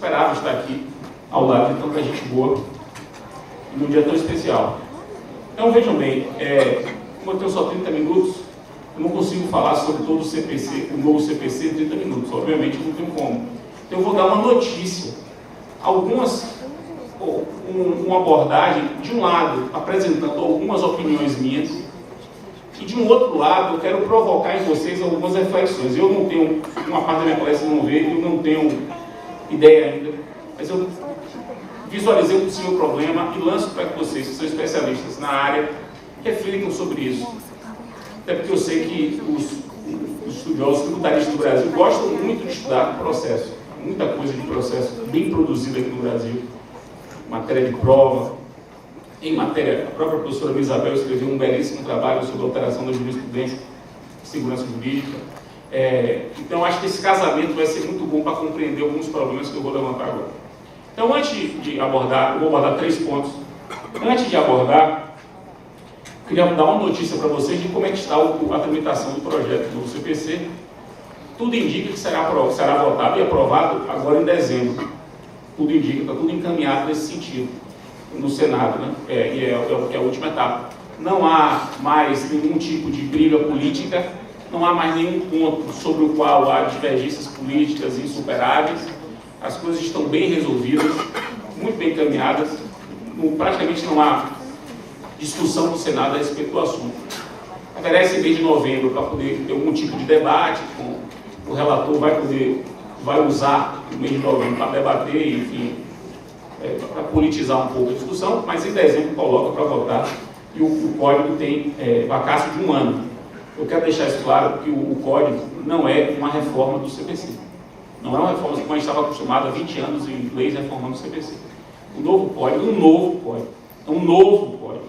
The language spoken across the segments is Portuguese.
esperava estar aqui ao lado de tanta gente boa num dia tão especial. Então vejam bem, como eu tenho só 30 minutos, eu não consigo falar sobre todo o CPC, o novo CPC em 30 minutos, obviamente não tenho como. Então eu vou dar uma notícia, uma abordagem, de um lado, apresentando algumas opiniões minhas, e de um outro lado, eu quero provocar em vocês algumas reflexões. Eu não tenho, uma parte da minha palestra não veio, eu não tenho ideia ainda, mas eu visualizei um possível problema e lanço para que vocês, que são especialistas na área, reflitam sobre isso. Até porque eu sei que os estudiosos tributaristas do Brasil gostam muito de estudar o processo. Muita coisa de processo bem produzida aqui no Brasil. Matéria de prova. Em matéria, a própria professora Isabel escreveu um belíssimo trabalho sobre a alteração da jurisprudência de segurança jurídica. Então, acho que esse casamento vai ser muito bom para compreender alguns problemas que eu vou levantar agora. Então, antes de abordar, eu vou abordar 3 pontos. Antes de abordar, queria dar uma notícia para vocês de como é que está a tramitação do projeto do CPC. Tudo indica que será votado e aprovado agora em dezembro. Tudo indica, está tudo encaminhado nesse sentido, no Senado, né? É a última etapa. Não há mais nenhum tipo de briga política, não há mais nenhum ponto sobre o qual há divergências políticas insuperáveis. As coisas estão bem resolvidas, muito bem encaminhadas, praticamente não há discussão no Senado a respeito do assunto. Oferece mês de novembro para poder ter algum tipo de debate, o relator vai usar o mês de novembro para debater, enfim, para politizar um pouco a discussão, mas em dezembro coloca para votar e o código tem vacácio de 1 ano. Eu quero deixar isso claro que o código não é uma reforma do CPC. Não é uma reforma como a gente estava acostumado há 20 anos em leis reformando o CPC. O novo código, um novo código,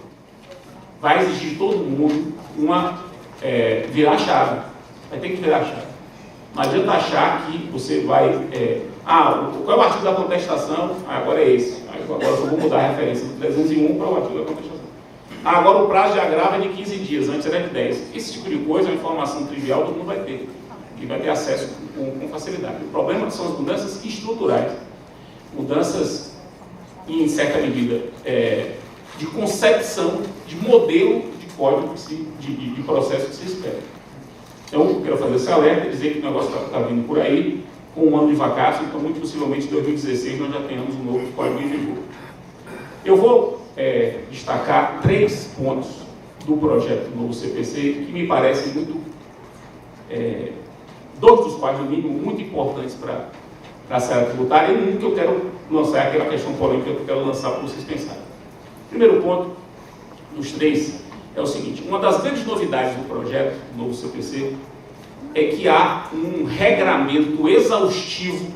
vai exigir de todo mundo virar a chave. Vai ter que virar a chave. Não adianta achar que você vai... qual é o artigo da contestação? Agora é esse. Agora eu só vou mudar a referência do 301 para o artigo da contestação. Agora o prazo de agravo é de 15 dias, antes era de 10. Esse tipo de coisa é uma informação trivial, todo mundo vai ter. E vai ter acesso com facilidade. O problema são as mudanças estruturais. Mudanças, em certa medida, de concepção, de modelo de código, de processo que se espera. Então, eu quero fazer esse alerta e dizer que o negócio está vindo por aí, com 1 ano de vacácio, então muito possivelmente em 2016 nós já tenhamos um novo código em vigor. Eu vou destacar 3 pontos do projeto do novo CPC que me parecem muito, 2 dos quais, no mínimo, muito importantes para a área tributária, e um que eu quero lançar, aquela questão polêmica que eu quero lançar para vocês pensarem. Primeiro ponto, dos 3, é o seguinte: uma das grandes novidades do projeto do novo CPC é que há um regramento exaustivo,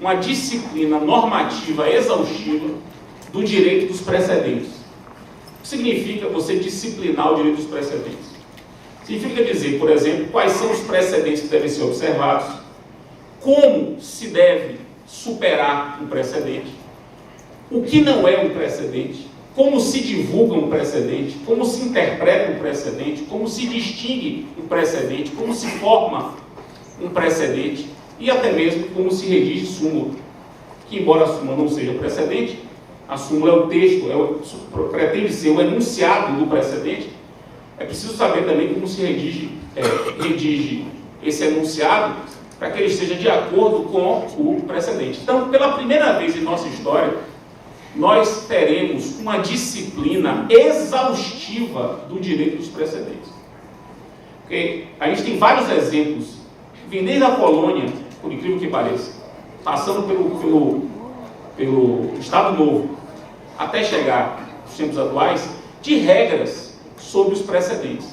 uma disciplina normativa exaustiva do direito dos precedentes. O que significa você disciplinar o direito dos precedentes? Significa dizer, por exemplo, quais são os precedentes que devem ser observados, como se deve superar um precedente, o que não é um precedente, como se divulga um precedente, como se interpreta um precedente, como se distingue um precedente, como se forma um precedente e até mesmo como se redige súmula. Que, embora a súmula não seja precedente, a súmula é o texto, pretende ser o enunciado do precedente. É preciso saber também como se redige esse enunciado para que ele esteja de acordo com o precedente. Então, pela primeira vez em nossa história, nós teremos uma disciplina exaustiva do direito dos precedentes. Porque a gente tem vários exemplos, vem desde a colônia, por incrível que pareça, passando pelo Estado Novo, até chegar aos tempos atuais, de regras sobre os precedentes.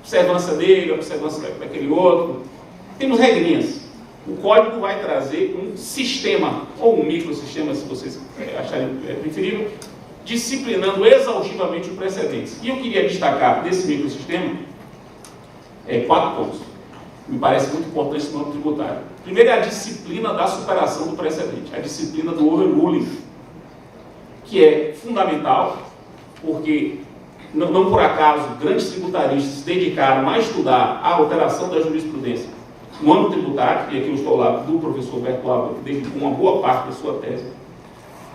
Observância dele, observância daquele outro. Temos regrinhas. O código vai trazer um sistema, ou um microsistema, se vocês acharem preferível, disciplinando exaustivamente os precedentes. E eu queria destacar desse microsistema 4 pontos. Me parece muito importante no âmbito tributário. Primeiro é a disciplina da superação do precedente, a disciplina do overruling, que é fundamental, porque não por acaso grandes tributaristas se dedicaram a estudar a alteração da jurisprudência no âmbito tributário, e aqui eu estou ao lado do professor Berto Álvaro, que dedicou uma boa parte da sua tese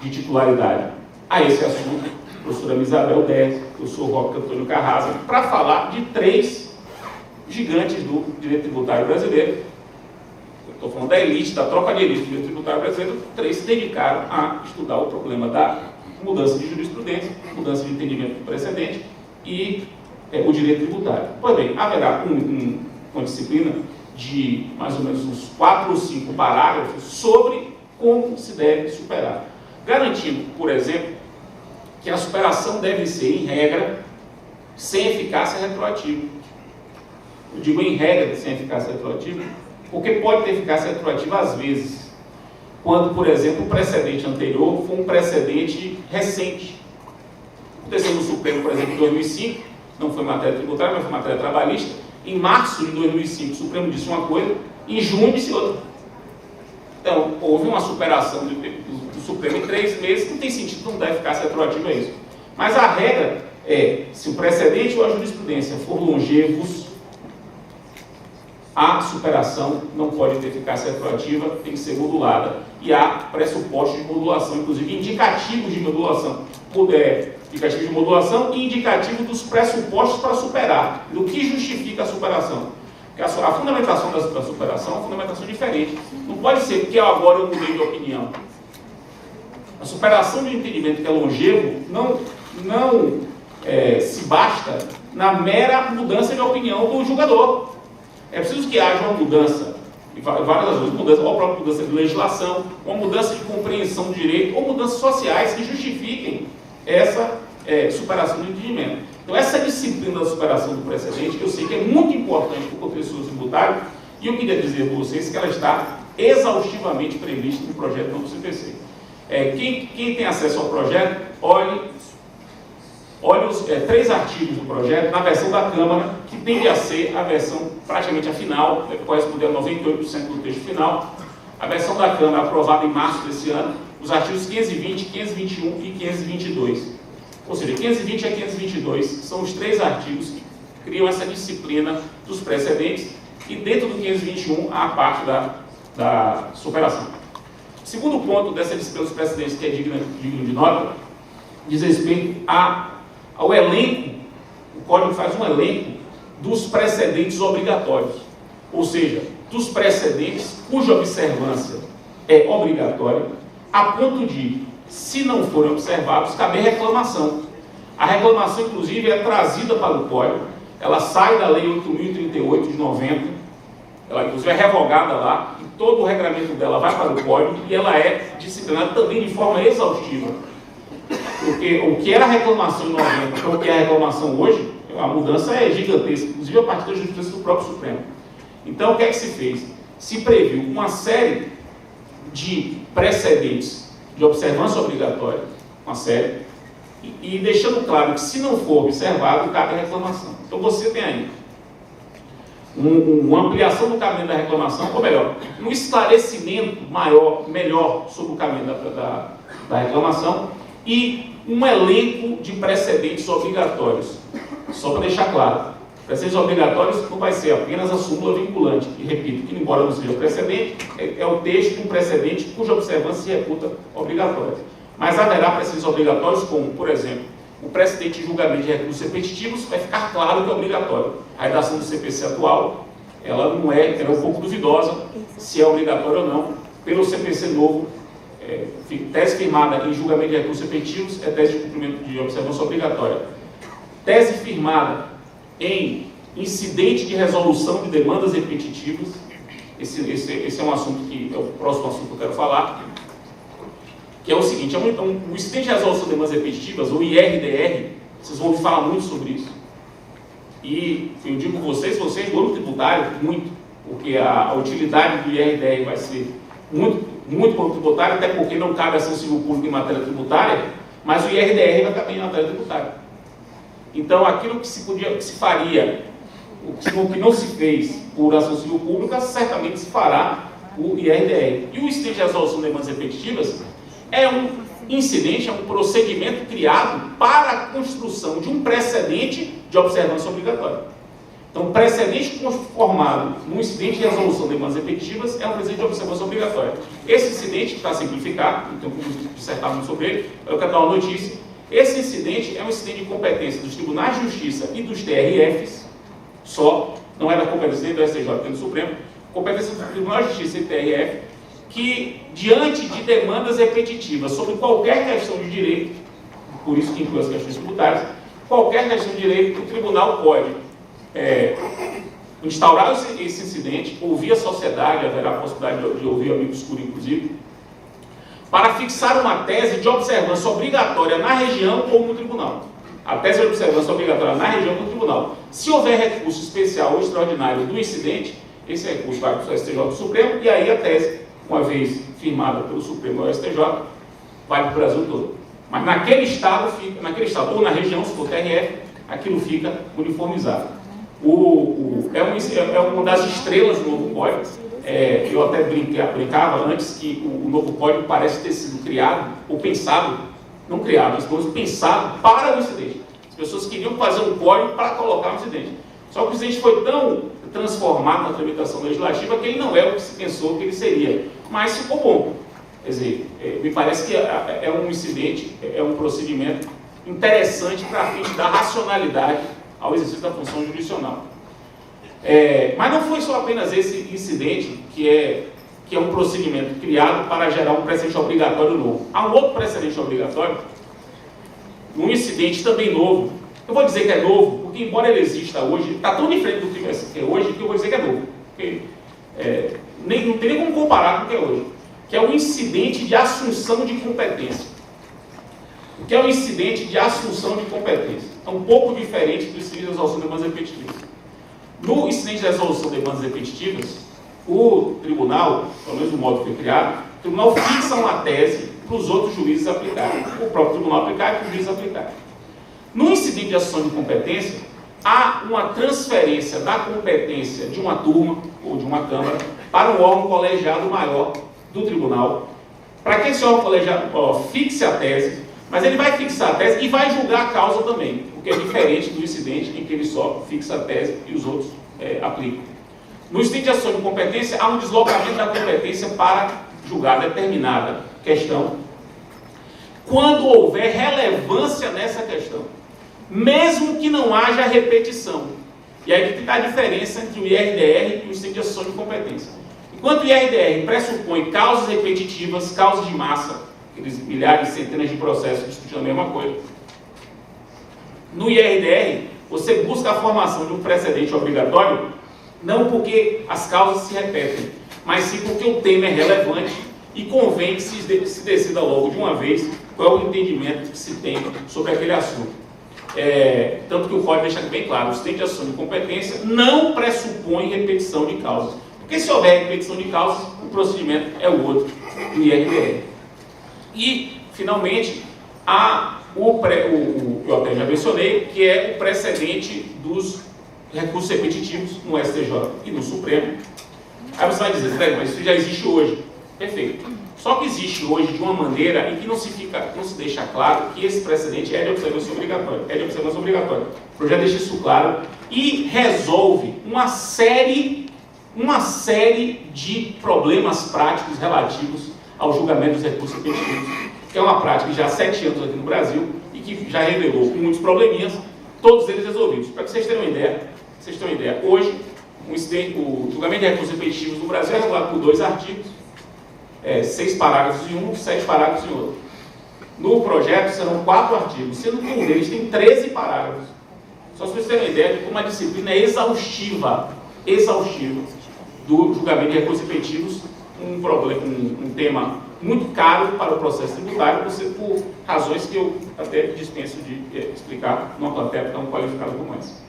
de titularidade a esse assunto, a professora Isabel Dez, o professor Roque Antônio Carrasa, para falar de 3 gigantes do direito tributário brasileiro. Eu estou falando da elite, da troca de elite do direito tributário brasileiro. 3 se dedicaram a estudar o problema da mudança de jurisprudência, mudança de entendimento do precedente e o direito tributário. Pois bem, haverá uma disciplina de mais ou menos uns 4 ou 5 parágrafos sobre como se deve superar, garantindo, por exemplo, que a superação deve ser, em regra, sem eficácia retroativa. Eu digo em regra sem eficácia retroativa, porque pode ter eficácia retroativa às vezes, quando, por exemplo, o precedente anterior for um precedente recente. Aconteceu no Supremo, por exemplo, em 2005, não foi matéria tributária, mas foi matéria trabalhista. Em março de 2005, o Supremo disse uma coisa, em junho disse outra. Então, houve uma superação do Supremo em 3 meses, não tem sentido, não dá eficácia retroativa a isso. Mas a regra é, se o precedente ou a jurisprudência for longevos, a superação não pode ter eficácia retroativa, tem que ser modulada. E há pressupostos de modulação, inclusive indicativos de modulação. Indicativo de modulação e indicativo dos pressupostos para superar, do que justifica a superação. Porque a fundamentação da superação é uma fundamentação diferente. Não pode ser porque agora eu mudei de opinião. A superação de um entendimento que é longevo não se basta na mera mudança de opinião do julgador. É preciso que haja uma mudança, e várias vezes mudança, ou a própria mudança de legislação, uma mudança de compreensão do direito, ou mudanças sociais que justifiquem essa superação do entendimento. Então, essa disciplina da superação do precedente, que eu sei que é muito importante para o contexto tributário, e eu queria dizer para vocês que ela está exaustivamente prevista no projeto novo CPC. Quem tem acesso ao projeto, olhe os 3 artigos do projeto na versão da Câmara, que tende a ser a versão praticamente a final, corresponde a 98% do texto final. A versão da Câmara, aprovada em março desse ano, os artigos 520, 521 e 522. Ou seja, 520 a 522 são os 3 artigos que criam essa disciplina dos precedentes, e dentro do 521 há a parte da superação. O segundo ponto dessa disciplina dos precedentes, que é digno de nota, diz respeito ao elenco. O Código faz um elenco dos precedentes obrigatórios, ou seja, dos precedentes cuja observância é obrigatória, a ponto de, se não forem observados, caber reclamação. A reclamação, inclusive, é trazida para o Código, ela sai da Lei 8.038 de 90, ela, inclusive, é revogada lá, e todo o regramento dela vai para o Código, e ela é disciplinada também de forma exaustiva. Porque o que era reclamação em 90 para o que é a reclamação hoje, a mudança é gigantesca, inclusive a partir da justiça do próprio Supremo. Então, o que é que se fez? Se previu uma série de precedentes de observância obrigatória, uma série, e deixando claro que, se não for observado, cabe a reclamação. Então, você tem aí uma ampliação do caminho da reclamação, ou melhor, um esclarecimento melhor sobre o caminho da reclamação, e um elenco de precedentes obrigatórios. Só para deixar claro, precedentes obrigatórios não vai ser apenas a súmula vinculante, e repito, que embora não seja precedente, é o texto de um precedente cuja observância se reputa obrigatória. Mas haverá precedentes obrigatórios como, por exemplo, o precedente de julgamento de recursos repetitivos, vai ficar claro que é obrigatório. A redação do CPC atual, ela é um pouco duvidosa se é obrigatório ou não. Pelo CPC novo, tese firmada em julgamento de recursos repetitivos é tese de cumprimento de observância obrigatória. Tese firmada em incidente de resolução de demandas repetitivas, esse é um assunto que é o próximo assunto que eu quero falar, que é o seguinte: o incidente de resolução de demandas repetitivas, ou IRDR, vocês vão ouvir falar muito sobre isso. E eu digo para vocês no âmbito tributário, muito, porque a utilidade do IRDR vai ser muito para o tributário, até porque não cabe ação civil pública em matéria tributária, mas o IRDR vai caber em matéria tributária. Então, aquilo que se faria, o que não se fez por ação civil pública, certamente se fará o IRDR. E o incidente de resolução de demandas repetitivas é um incidente, é um procedimento criado para a construção de um precedente de observância obrigatória. Então, precedente formado num incidente de resolução de demandas repetitivas é um precedente de observação obrigatória. Esse incidente, para simplificar, então como dissertar muito sobre ele, eu quero dar uma notícia. Esse incidente é um incidente de competência dos tribunais de justiça e dos TRFs, só, não é da competência nem do STJ nem do Supremo, competência do Tribunal de Justiça e TRF, que, diante de demandas repetitivas sobre qualquer questão de direito, por isso que inclui as questões tributárias, qualquer questão de direito, o tribunal pode instaurar esse incidente, ouvir a sociedade, haverá a possibilidade de ouvir o amigo escuro, inclusive, para fixar uma tese de observância obrigatória na região ou no tribunal. A tese de observância obrigatória na região ou no tribunal. Se houver recurso especial ou extraordinário do incidente, esse recurso vai para o STJ do Supremo, e aí a tese, uma vez firmada pelo Supremo ou STJ, vai para o Brasil todo. Mas naquele estado ou na região, se for TRF, aquilo fica uniformizado. É uma das estrelas do novo código. Eu até brincava antes que o novo código parece ter sido criado, ou pensado, não criado, mas pensado para o incidente. As pessoas queriam fazer um código para colocar no incidente. Só que o incidente foi tão transformado na tramitação legislativa que ele não é o que se pensou que ele seria. Mas ficou bom. Quer dizer, me parece que é um incidente, é um procedimento interessante para a fim de dar racionalidade ao exercício da função jurisdicional. Mas não foi só apenas esse incidente que é um procedimento criado para gerar um precedente obrigatório novo. Há um outro precedente obrigatório, um incidente também novo. Eu vou dizer que é novo, porque embora ele exista hoje, está tão diferente do que é hoje, que eu vou dizer que é novo. Porque, não tem nem como comparar com o que é hoje. Que é o incidente de assunção de competência. O que é o incidente de assunção de competência? É um pouco diferente do incidente de resolução de demandas repetitivas. No incidente de resolução de demandas repetitivas, o tribunal, pelo menos do modo que foi criado, o tribunal fixa uma tese para os outros juízes aplicarem. O próprio tribunal aplicar e para os juízes aplicarem. No incidente de assunção de competência, há uma transferência da competência de uma turma ou de uma câmara para um órgão colegiado maior do tribunal, para que esse órgão colegiado fixe a tese, mas ele vai fixar a tese e vai julgar a causa também, o que é diferente do incidente em que ele só fixa a tese e os outros aplicam. No incidente de assunção de competência, há um deslocamento da competência para julgar determinada questão, quando houver relevância nessa questão, mesmo que não haja repetição. E aí que está a diferença entre o IRDR e o incidente de assunção de competência. Enquanto o IRDR pressupõe causas repetitivas, causas de massa, aqueles milhares, centenas de processos discutindo a mesma coisa, no IRDR, você busca a formação de um precedente obrigatório, não porque as causas se repetem, mas sim porque o tema é relevante e convém que se decida logo de uma vez qual é o entendimento que se tem sobre aquele assunto. Tanto que o código deixa bem claro, o incidente de assunção de competência não pressupõe repetição de causas. Porque se houver repetição de causas, o procedimento é o outro, do IRDR. E, finalmente, eu até já mencionei, que é o precedente dos recursos repetitivos no STJ e no Supremo. Aí você vai dizer, mas isso já existe hoje. Perfeito. Só que existe hoje de uma maneira em que não se deixa claro que esse precedente é de observância obrigatória. O projeto deixa isso claro e resolve uma série de problemas práticos relativos ao julgamento dos recursos repetitivos, que é uma prática já há 7 anos aqui no Brasil e que já revelou muitos probleminhas, todos eles resolvidos. Para que vocês tenham uma ideia, hoje o julgamento de recursos repetitivos no Brasil é regulado por 2 artigos, 6 parágrafos em um, 7 parágrafos em outro. No projeto serão 4 artigos, sendo que um deles tem 13 parágrafos. Só para vocês terem uma ideia de como a disciplina é exaustiva do julgamento de recursos repetitivos, um tema muito caro para o processo tributário, por razões que eu até dispenso de explicar numa plateia tão qualificada como essa.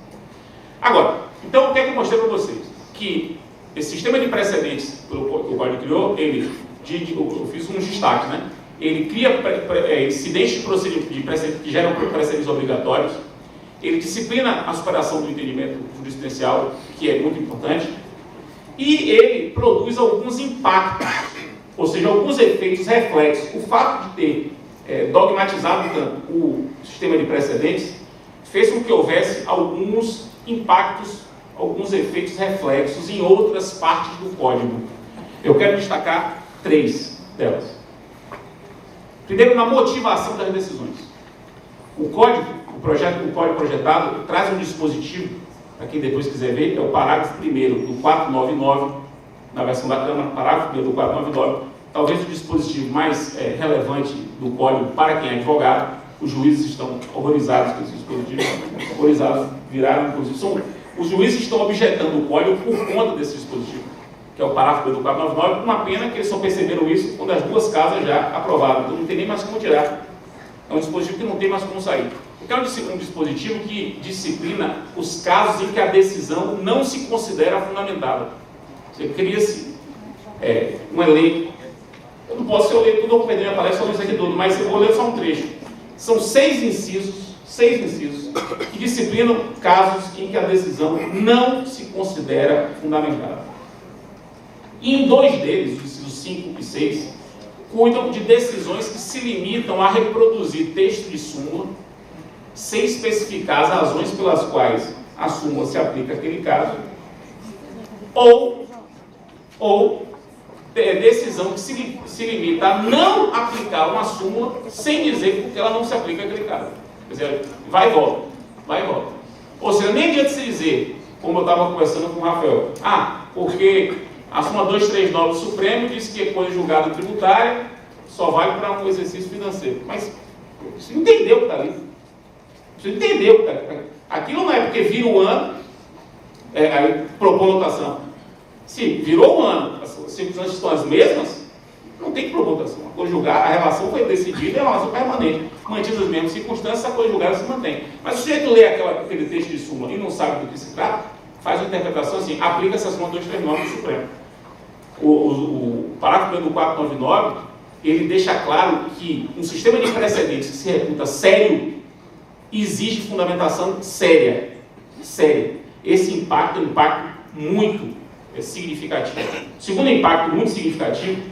Agora, então o que é que eu mostrei para vocês? Que esse sistema de precedentes que o código criou, eu fiz uns destaques, né? Ele cria incidentes de precedentes que geram precedentes obrigatórios, ele disciplina a superação do entendimento jurisprudencial, que é muito importante, e ele produz alguns impactos, ou seja, alguns efeitos reflexos. O fato de ter dogmatizado tanto o sistema de precedentes fez com que houvesse alguns impactos alguns efeitos reflexos em outras partes do código. Eu quero destacar 3 delas. Primeiro, na motivação das decisões. O código projetado traz um dispositivo, para quem depois quiser ver, é o parágrafo 1º do 499, na versão da Câmara, parágrafo 1º do 499, talvez o dispositivo mais relevante do código para quem é advogado. Os juízes estão horrorizados com esse dispositivo, horrorizados, viraram, inclusive, os juízes estão objetando o código por conta desse dispositivo, que é o parágrafo do 499, uma pena que eles só perceberam isso quando as 2 casas já aprovaram, então não tem nem mais como tirar. É um dispositivo que não tem mais como sair. Porque é um dispositivo que disciplina os casos em que a decisão não se considera fundamentada. Você cria-se uma lei. Eu não posso ler tudo, eu vou perder minha palestra falando isso aqui tudo, mas eu vou ler só um trecho. São 6 incisos que disciplinam casos em que a decisão não se considera fundamentada. E em 2 deles, os incisos 5 e 6, cuidam de decisões que se limitam a reproduzir texto de súmula, sem especificar as razões pelas quais a súmula se aplica àquele caso, ou decisão que se limita a não aplicar uma súmula sem dizer porque ela não se aplica àquele caso. Quer dizer, vai e volta. Ou seja, nem adianta se dizer, como eu estava conversando com o Rafael, porque a súmula 239 do Supremo diz que a coisa julgada tributária só vale para um exercício financeiro. Mas você entendeu o que está ali. Você entendeu o que está ali. Aquilo não é porque vira o ano, aí propõe votação. Se virou o ano, as circunstâncias estão as mesmas, não tem que propor votação. A coisa julgada, a relação foi decidida, é uma relação permanente. Mantidas as mesmas circunstâncias, a coisa julgada se mantém. Mas se o sujeito lê aquele texto de súmula e não sabe do que se trata, faz uma interpretação assim, aplica essa súmula 239 do Supremo. O parágrafo do 499, ele deixa claro que um sistema de precedentes que se reputa sério exige fundamentação séria. Esse impacto é um impacto muito significativo. O segundo impacto muito significativo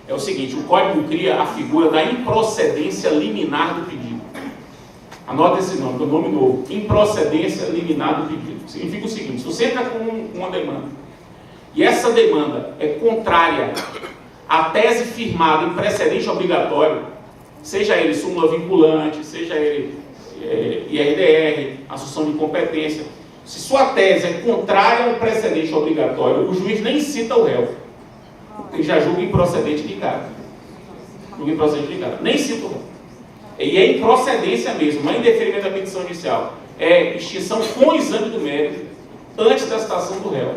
é o seguinte: o Código cria a figura da improcedência liminar do pedido. Anota esse nome, que é um nome novo. Improcedência liminar do pedido. Significa o seguinte: se você entra com uma demanda e essa demanda é contrária à tese firmada em precedente obrigatório, seja ele súmula vinculante, seja ele IRDR, assunção de competência, se sua tese é contrária ao precedente obrigatório, o juiz nem cita o réu. Ele já julga improcedente de cara. Nem cita o réu. E é improcedência mesmo, não é indeferimento da petição inicial. É extinção com exame do mérito antes da citação do réu.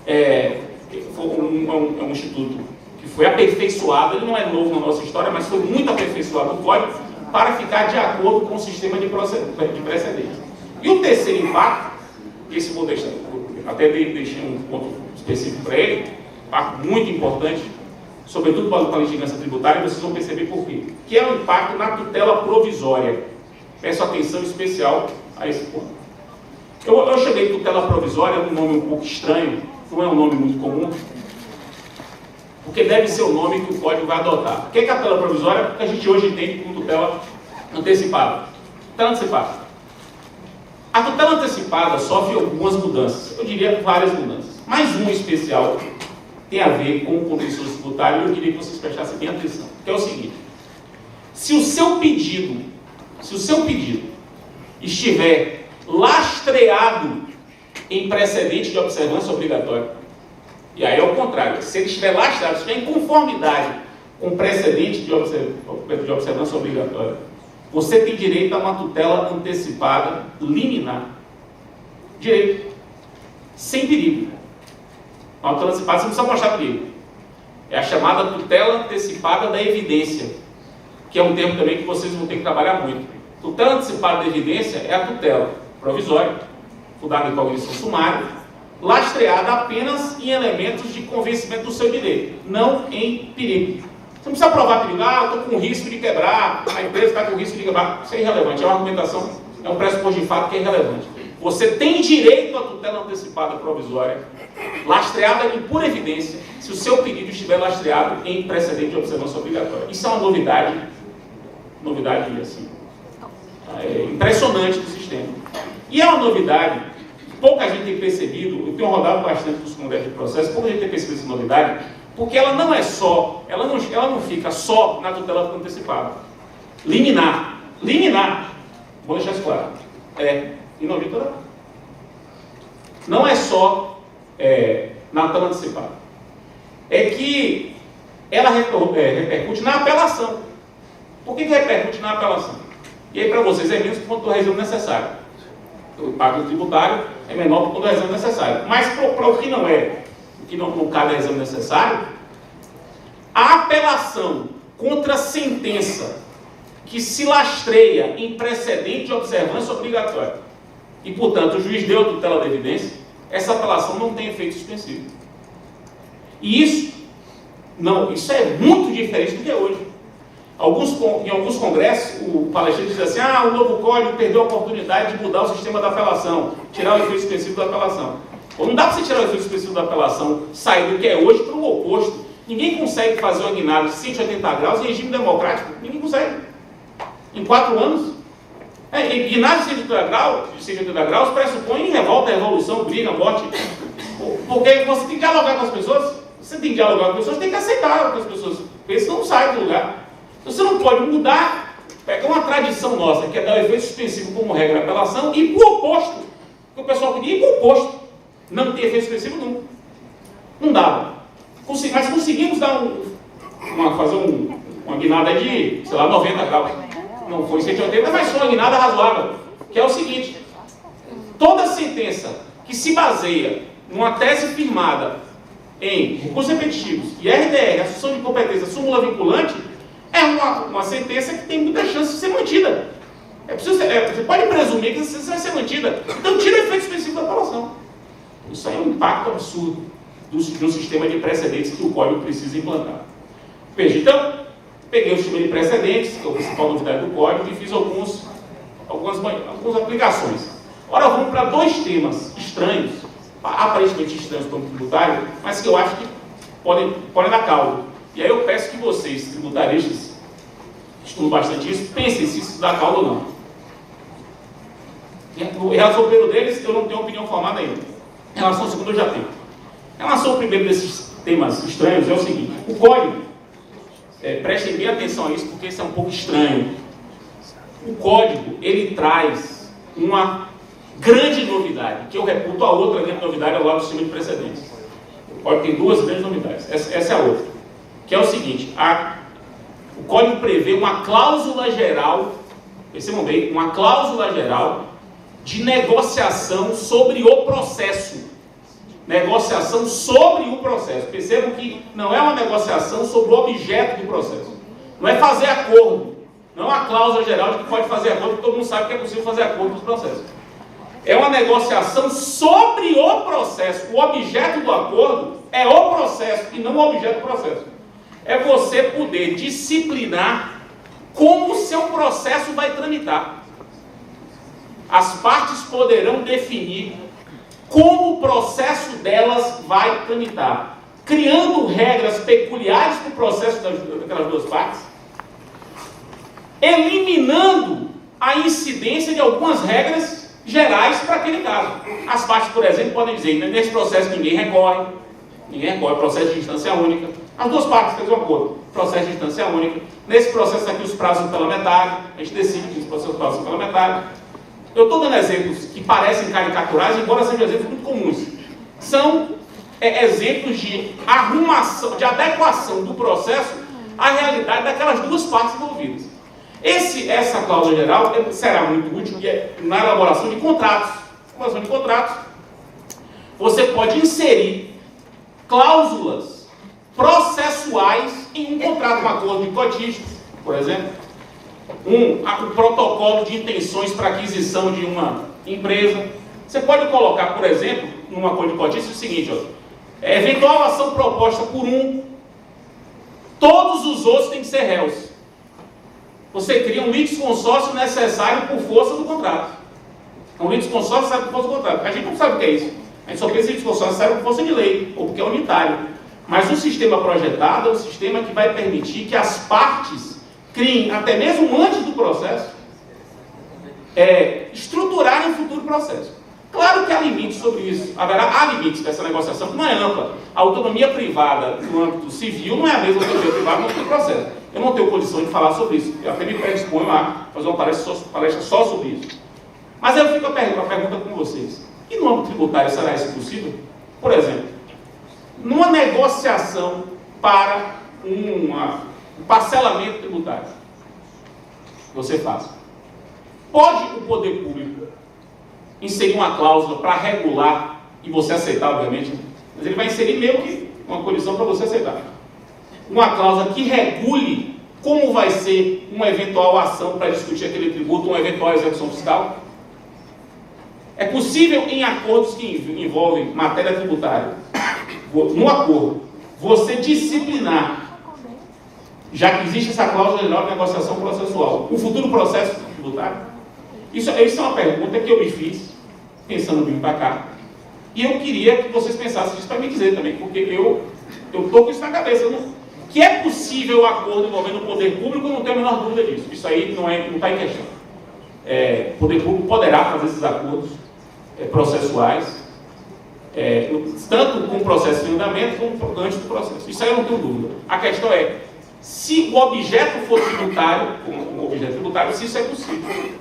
É um instituto que foi aperfeiçoado, ele não é novo na nossa história, mas foi muito aperfeiçoado no Código para ficar de acordo com o sistema de precedente. E o terceiro impacto, esse vou deixar, até deixei um ponto específico para ele, impacto muito importante, sobretudo para a litigância tributária, vocês vão perceber por quê. Que é o impacto na tutela provisória. Peço atenção especial a esse ponto. Eu chamei de tutela provisória, um nome um pouco estranho, não é um nome muito comum, porque deve ser o nome que o Código vai adotar. O que é a tutela provisória? Porque a gente hoje entende como tutela antecipada. Tutela antecipada. A tutela antecipada sofre algumas mudanças, eu diria várias mudanças. Mas uma especial tem a ver com o contencioso tributário e eu queria que vocês prestassem bem atenção. Que é o seguinte: se o seu pedido estiver lastreado em precedente de observância obrigatória, e aí é o contrário, se ele estiver lastreado, estiver em conformidade com o precedente de observância obrigatória, você tem direito a uma tutela antecipada liminar. Direito. Sem perigo. Uma tutela antecipada, você não precisa mostrar perigo. É a chamada tutela antecipada da evidência, que é um termo também que vocês vão ter que trabalhar muito. Tutela antecipada da evidência é a tutela provisória, fundada em cognição sumária, lastreada apenas em elementos de convencimento do seu direito, não em perigo. Você não precisa provar perigo, eu estou com risco de quebrar, a empresa está com risco de quebrar. Isso é irrelevante, é uma argumentação, é um pressuposto de fato que é irrelevante. Você tem direito à tutela antecipada provisória, lastreada em pura evidência, se o seu pedido estiver lastreado em precedente de observância obrigatória. Isso é uma novidade assim, impressionante do sistema. E é uma novidade pouca gente tem percebido, eu tenho rodado bastante dos congressos de processo, pouca gente tem percebido essa novidade, porque ela não é só, ela não fica só na tutela antecipada. Liminar, vou deixar isso claro, inauditorável. Não é só na tutela antecipada. É que ela repercute na apelação. Por que repercute na apelação? E aí para vocês é menos por conta do regime necessário. O impacto tributário é menor por conta do exame necessário. Mas para o que não não cabe ao exame necessário, a apelação contra a sentença que se lastreia em precedente de observância obrigatória e, portanto, o juiz deu a tutela da evidência, essa apelação não tem efeito suspensivo. E isso é muito diferente do que é hoje. Em alguns congressos, o palestrante diz assim, o novo código perdeu a oportunidade de mudar o sistema da apelação, tirar o efeito suspensivo da apelação. Ou não dá para você tirar o efeito suspensivo da apelação, sair do que é hoje para o oposto. Ninguém consegue fazer o guinado de 180 graus em regime democrático. Ninguém consegue. Em 4 anos. Guinado de 180 graus pressupõe revolta, revolução, briga, morte. Porque você tem que dialogar com as pessoas. Você tem que dialogar com as pessoas, tem que aceitar o que as pessoas pensam, não sai do lugar. Você não pode mudar, é uma tradição nossa, que é dar o efeito suspensivo como regra da apelação, e para o oposto, que o pessoal queria ir para o oposto, não ter efeito suspensivo nunca. Não dava. Mas conseguimos fazer uma guinada de, 90 graus. Não foi 180, mas foi uma guinada razoável, que é o seguinte, toda sentença que se baseia numa tese firmada em recursos repetitivos, e RDR, assunção de competência, súmula vinculante, é uma sentença que tem muita chance de ser mantida. Você pode presumir que essa sentença vai ser mantida. Então tira o efeito específico da apelação. Isso aí é um impacto absurdo de um sistema de precedentes que o Código precisa implantar. Veja, então, peguei o sistema de precedentes, que é a principal novidade do Código, e fiz algumas aplicações. Agora vamos para 2 temas estranhos, aparentemente estranhos para o tributário, mas que eu acho que podem dar caldo. E aí eu peço que vocês, tributaristas, estudam bastante isso, pensem se isso dá caldo ou não. Em relação ao primeiro deles, eu não tenho opinião formada ainda. Em relação ao segundo, eu já tenho. Em relação ao primeiro desses temas estranhos, é o seguinte: o Código, prestem bem atenção a isso, porque isso é um pouco estranho. O Código, ele traz uma grande novidade, que eu reputo a outra grande novidade ao lado do sistema de precedentes. O Código tem 2 grandes novidades. Essa é a outra. Que é o seguinte, o Código prevê uma cláusula geral, percebam bem, uma cláusula geral de negociação sobre o processo. Negociação sobre o processo. Percebam que não é uma negociação sobre o objeto do processo. Não é fazer acordo. Não é uma cláusula geral de que pode fazer acordo, porque todo mundo sabe que é possível fazer acordo nos processos. É uma negociação sobre o processo. O objeto do acordo é o processo e não o objeto do processo. É você poder disciplinar como o seu processo vai tramitar. As partes poderão definir como o processo delas vai tramitar, criando regras peculiares para o processo daquelas 2 partes, eliminando a incidência de algumas regras gerais para aquele caso. As partes, por exemplo, podem dizer, nesse processo ninguém recorre, processo de instância única. As 2 partes fazem um acordo, processo de instância única. Nesse processo aqui, os prazos parlamentares, a gente decide que os processos prazos parlamentares. Eu estou dando exemplos que parecem caricaturais, embora sejam exemplos muito comuns. São exemplos de arrumação, de adequação do processo à realidade daquelas 2 partes envolvidas. Essa cláusula geral será muito útil na elaboração de contratos. Elaboração de contratos, você pode inserir cláusulas processuais em um contrato, um acordo de cotistas, por exemplo, um protocolo de intenções para aquisição de uma empresa. Você pode colocar, por exemplo, num acordo de cotistas o seguinte: eventual ação proposta por todos os outros têm que ser réus. Você cria um litisconsórcio necessário por força do contrato. Um litisconsórcio necessário por força do contrato. A gente não sabe o que é isso. A gente só pensa em litisconsórcio necessário por força de lei, ou porque é unitário. Mas o sistema projetado é um sistema que vai permitir que as partes criem, até mesmo antes do processo, estruturarem o futuro processo. Claro que há limites sobre isso. Há limites dessa negociação, que não é ampla. A autonomia privada no âmbito civil não é a mesma autonomia privada no âmbito do processo. Eu não tenho condição de falar sobre isso. Eu até me predisponho a fazer uma palestra só sobre isso. Mas eu fico a pergunta com vocês. E no âmbito tributário será isso possível? Por exemplo, numa negociação para um parcelamento tributário, você faz. Pode o poder público inserir uma cláusula para regular, e você aceitar, obviamente, mas ele vai inserir meio que uma condição para você aceitar. Uma cláusula que regule como vai ser uma eventual ação para discutir aquele tributo, uma eventual execução fiscal. É possível, em acordos que envolvem matéria tributária, no acordo, você disciplinar, já que existe essa cláusula de negociação processual, o futuro processo tributário? Isso é uma pergunta que eu me fiz, pensando bem para cá, e eu queria que vocês pensassem isso para me dizer também, porque eu estou com isso na cabeça. Que é possível o acordo envolvendo o poder público, eu não tenho a menor dúvida disso. Isso aí não está em questão. O poder público poderá fazer esses acordos processuais, tanto com o processo em andamento, como antes do processo. Isso aí eu não tenho dúvida. A questão é, se o objeto for tributário, como objeto tributário, se isso é possível.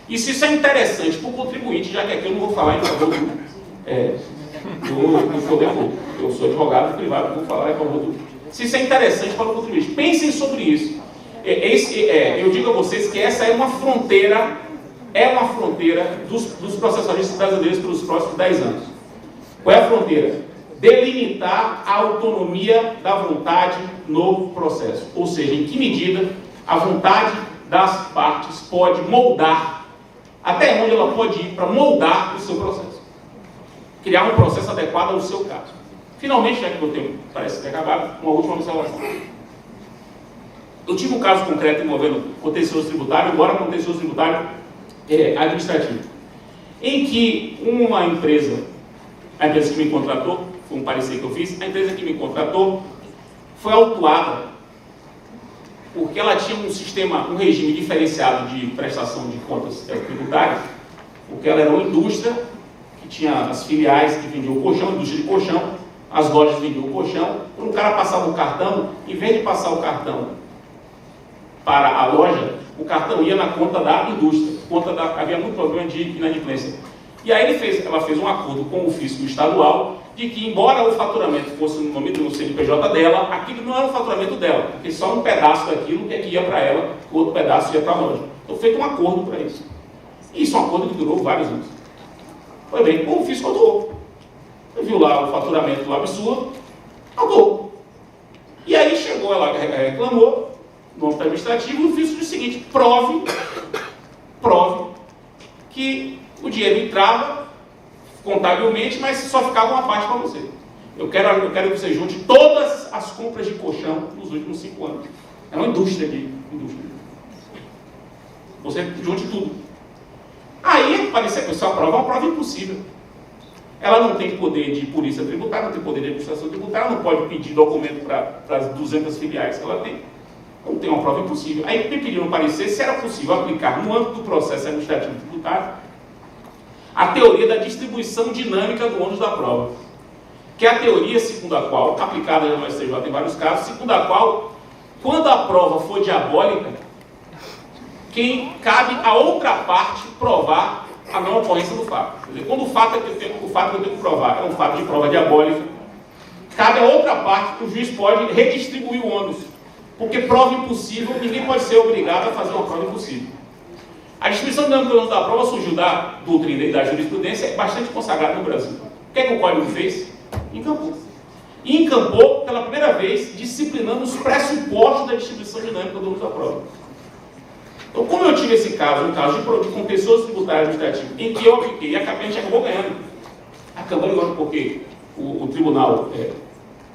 E se isso é interessante para o contribuinte, já que aqui eu não vou falar em favor do poder público. Eu sou advogado privado, vou falar em favor do... Se isso é interessante para o contribuinte, pensem sobre isso. Eu digo a vocês que essa é uma fronteira dos processualistas brasileiros pelos próximos 10 anos. Qual é a fronteira? Delimitar a autonomia da vontade no processo. Ou seja, em que medida a vontade das partes pode moldar, até onde ela pode ir para moldar o seu processo. Criar um processo adequado ao seu caso. Finalmente, já que eu tenho, parece ter acabado, uma última observação. Eu tive um caso concreto envolvendo contencioso tributário, agora contencioso tributário administrativo, em que uma empresa, a empresa que me contratou, foi um parecer que eu fiz, a empresa que me contratou foi autuada porque ela tinha um regime diferenciado de prestação de contas tributárias, porque ela era uma indústria que tinha as filiais que vendiam o colchão, indústria de colchão, as lojas vendiam o colchão. Quando o cara passava o cartão, em vez de passar o cartão para a loja, o cartão ia na conta da indústria, havia muito problema de inadimplência. E aí ela fez um acordo com o fisco estadual de que, embora o faturamento fosse no nome do CNPJ dela, aquilo não era o faturamento dela, porque só um pedaço daquilo que ia para ela, o outro pedaço ia para a loja. Então, feito um acordo para isso. E isso é um acordo que durou vários anos. Foi bem, o fisco atuou. Viu lá o faturamento absurdo, atuou. E aí chegou, ela reclamou no âmbito administrativo, e o fisco disse o seguinte: prove que o dinheiro entrava contabilmente, mas só ficava uma parte para você. Eu quero que você junte todas as compras de colchão nos últimos 5 anos. É uma indústria. Você junte tudo. Aí, parecia que essa prova é uma prova impossível. Ela não tem poder de polícia tributária, não tem poder de administração tributária, não pode pedir documento para as 200 filiais que ela tem. Não tem uma prova impossível. Aí me pediram parecer se era possível aplicar no âmbito do processo administrativo tributário a teoria da distribuição dinâmica do ônus da prova. Que é a teoria segundo a qual, aplicada no STJ em vários casos, segundo a qual, quando a prova for diabólica, cabe a outra parte provar a não ocorrência do fato. Quer dizer, quando o fato que eu tenho que provar é um fato de prova diabólica, cabe a outra parte que o juiz pode redistribuir o ônus. Porque prova impossível, ninguém pode ser obrigado a fazer uma prova impossível. A distribuição dinâmica do ônus da prova surgiu da doutrina e da jurisprudência, bastante consagrada no Brasil. O que é que o Código fez? Encampou. E encampou, pela primeira vez, disciplinando os pressupostos da distribuição dinâmica do ônus da prova. Então, como eu tive esse caso, um caso de contencioso tributário administrativo, em que eu apliquei e a gente acabou ganhando. Acabou ganhando porque o Tribunal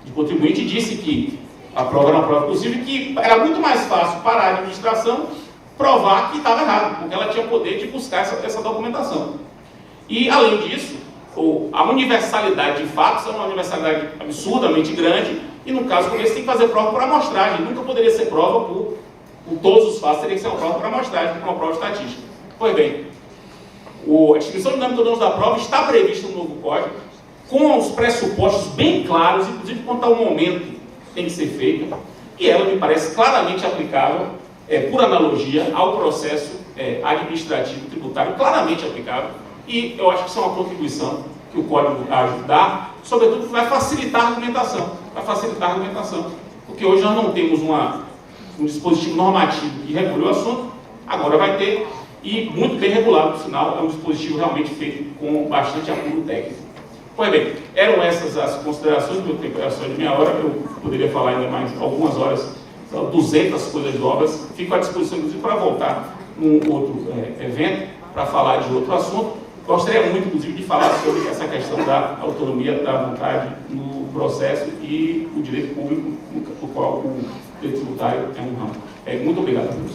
de Contribuinte disse que a prova era uma prova possível e que era muito mais fácil para a administração provar que estava errado, porque ela tinha poder de buscar essa documentação. E, além disso, a universalidade de fatos é uma universalidade absurdamente grande, e no caso como esse tem que fazer prova por amostragem, nunca poderia ser prova por todos os fatos, teria que ser uma prova por amostragem, uma prova estatística. Pois bem, A distribuição dinâmica dos dons da prova está prevista no novo código, com os pressupostos bem claros, inclusive quanto ao momento que tem que ser feita, e ela me parece claramente aplicável, por analogia, ao processo administrativo tributário, claramente aplicável, e eu acho que isso é uma contribuição que o Código Ágil dá, sobretudo vai facilitar a argumentação, porque hoje nós não temos um dispositivo normativo que regule o assunto, agora vai ter, e muito bem regulado, no final, é um dispositivo realmente feito com bastante apuro técnico. Pois bem, eram essas as considerações, meu tempo era só de meia hora, eu poderia falar ainda mais algumas horas, 200 coisas novas, fico à disposição, inclusive, para voltar num outro evento, para falar de outro assunto. Gostaria muito, inclusive, de falar sobre essa questão da autonomia da vontade no processo e o direito público, no qual o direito tributário é um ramo. Muito obrigado a todos.